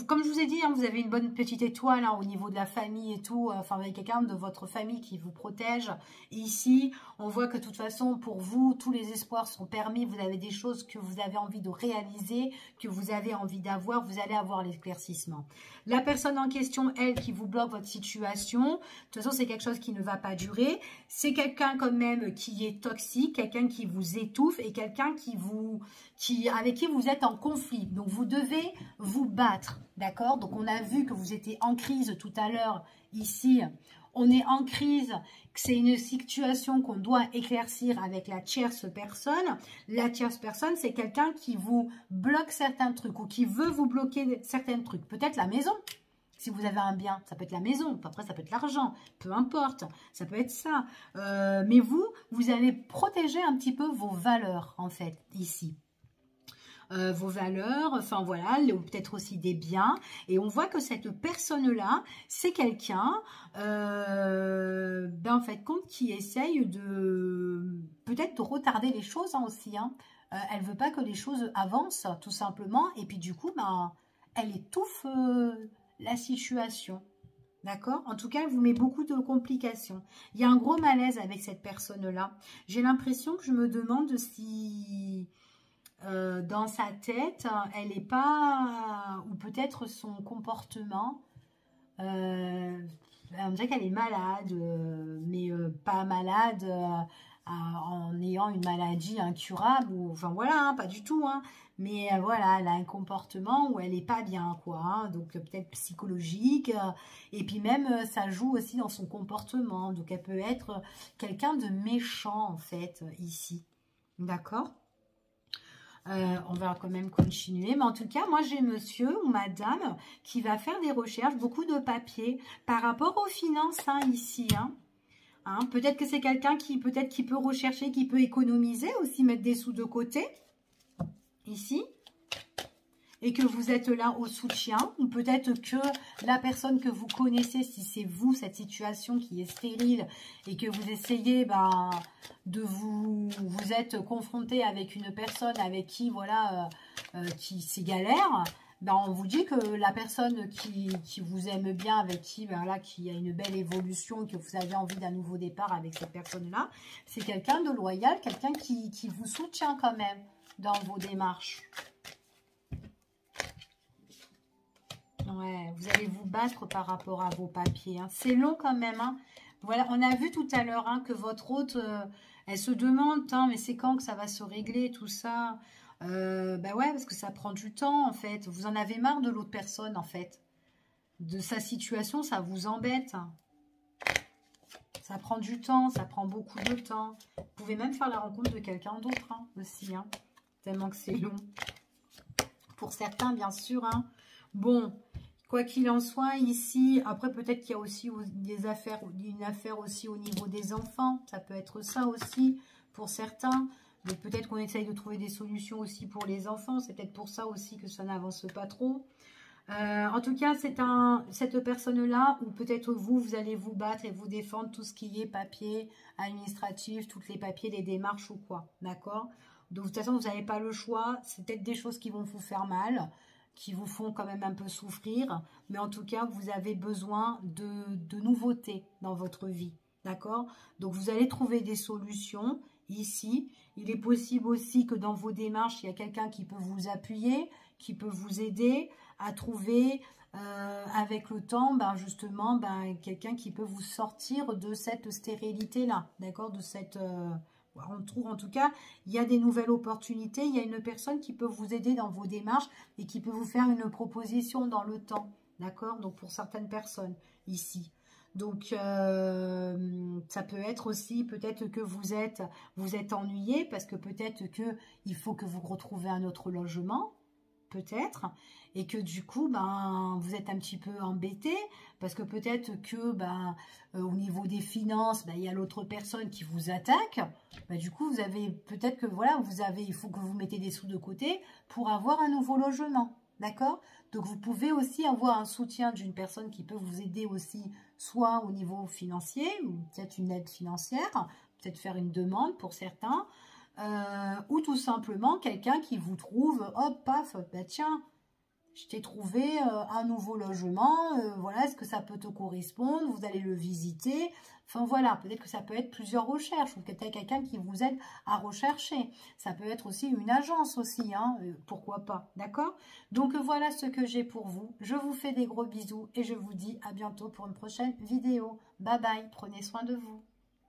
Comme je vous ai dit, hein, vous avez une bonne petite étoile hein, au niveau de la famille et tout. Enfin, avec quelqu'un de votre famille qui vous protège. Et ici, on voit que de toute façon, pour vous, tous les espoirs sont permis. Vous avez des choses que vous avez envie de réaliser, que vous avez envie d'avoir. Vous allez avoir l'éclaircissement. La personne en question, elle, qui vous bloque votre situation, de toute façon, c'est quelque chose qui ne va pas durer. C'est quelqu'un quand même qui est toxique, quelqu'un qui vous étouffe et quelqu'un avec qui vous êtes en conflit. Donc, vous devez vous battre, d'accord? Donc, on a vu que vous étiez en crise tout à l'heure, ici. On est en crise, que c'est une situation qu'on doit éclaircir avec la tierce personne. La tierce personne, c'est quelqu'un qui vous bloque certains trucs ou qui veut vous bloquer certains trucs. Peut-être la maison. Si vous avez un bien, ça peut être la maison, après ça peut être l'argent, peu importe, ça peut être ça. Mais vous allez protéger un petit peu vos valeurs, en fait, ici. Vos valeurs, enfin voilà, ou peut-être aussi des biens. Et on voit que cette personne-là, c'est quelqu'un, en fait, compte qui essaye de, peut-être de retarder les choses hein, aussi. Hein. Elle veut pas que les choses avancent, tout simplement. Et puis du coup, elle étouffe la situation. D'accord? En tout cas, elle vous met beaucoup de complications. Il y a un gros malaise avec cette personne-là. J'ai l'impression que je me demande si dans sa tête, elle n'est pas... Ou peut-être son comportement... on dirait qu'elle est malade, mais pas malade en ayant une maladie incurable. Ou, enfin voilà, hein, pas du tout. Hein. Mais voilà, elle a un comportement où elle n'est pas bien, quoi. Hein, donc peut-être psychologique. Et puis même, ça joue aussi dans son comportement. Donc elle peut être quelqu'un de méchant, en fait, ici. D'accord ? On va quand même continuer. Mais en tout cas, moi, j'ai monsieur ou madame qui va faire des recherches, beaucoup de papiers par rapport aux finances hein, ici. Hein, peut-être que c'est quelqu'un qui peut rechercher, qui peut économiser, aussi mettre des sous de côté, ici. Et que vous êtes là au soutien, ou peut-être que la personne que vous connaissez, si c'est vous, cette situation qui est stérile, et que vous essayez de vous êtes confronté avec une personne avec qui, voilà, qui c'est galère, on vous dit que la personne qui vous aime bien, avec qui, là, qui a une belle évolution, que vous avez envie d'un nouveau départ avec cette personne-là, c'est quelqu'un de loyal, quelqu'un qui vous soutient quand même dans vos démarches. Ouais, vous allez vous battre par rapport à vos papiers. Hein. C'est long quand même. Hein. Voilà, on a vu tout à l'heure hein, que votre hôte, elle se demande, mais c'est quand que ça va se régler tout ça ouais, parce que ça prend du temps en fait. Vous en avez marre de l'autre personne en fait. De sa situation, ça vous embête. Ça prend du temps, ça prend beaucoup de temps. Vous pouvez même faire la rencontre de quelqu'un d'autre hein, aussi. Hein, tellement que c'est long. Pour certains, bien sûr. Hein. Bon, quoi qu'il en soit, ici, après peut-être qu'il y a aussi une affaire aussi au niveau des enfants. Ça peut être ça aussi pour certains. Donc peut-être qu'on essaye de trouver des solutions aussi pour les enfants. C'est peut-être pour ça aussi que ça n'avance pas trop. En tout cas, c'est cette personne-là, ou peut-être vous allez vous battre et vous défendre tout ce qui est papier, administratif, tous les papiers, les démarches ou quoi. D'accord? Donc de toute façon, vous n'avez pas le choix. C'est peut-être des choses qui vont vous faire mal, qui vous font quand même un peu souffrir. Mais en tout cas, vous avez besoin de nouveautés dans votre vie. D'accord? Donc vous allez trouver des solutions ici. Il est possible aussi que dans vos démarches, il y a quelqu'un qui peut vous appuyer, qui peut vous aider à trouver avec le temps, justement, quelqu'un qui peut vous sortir de cette stérilité-là, d'accord, de cette... on trouve en tout cas, il y a des nouvelles opportunités, il y a une personne qui peut vous aider dans vos démarches et qui peut vous faire une proposition dans le temps, d'accord, donc pour certaines personnes ici. Donc, ça peut être aussi, peut-être que vous êtes ennuyé parce que peut-être qu'il faut que vous retrouviez un autre logement, peut-être, et que du coup, vous êtes un petit peu embêté, parce que peut-être que, au niveau des finances, il y a l'autre personne qui vous attaque, du coup, vous avez, peut-être que, voilà, il faut que vous mettez des sous de côté pour avoir un nouveau logement, d'accord? Donc, vous pouvez aussi avoir un soutien d'une personne qui peut vous aider aussi, soit au niveau financier, ou peut-être une aide financière, peut-être faire une demande pour certains, ou tout simplement quelqu'un qui vous trouve, hop, paf, tiens, je t'ai trouvé un nouveau logement, voilà, est-ce que ça peut te correspondre, vous allez le visiter, enfin voilà, peut-être que ça peut être plusieurs recherches, ou peut-être quelqu'un qui vous aide à rechercher, ça peut être aussi une agence aussi, hein, pourquoi pas, d'accord? Donc voilà ce que j'ai pour vous, je vous fais des gros bisous et je vous dis à bientôt pour une prochaine vidéo, bye bye, prenez soin de vous.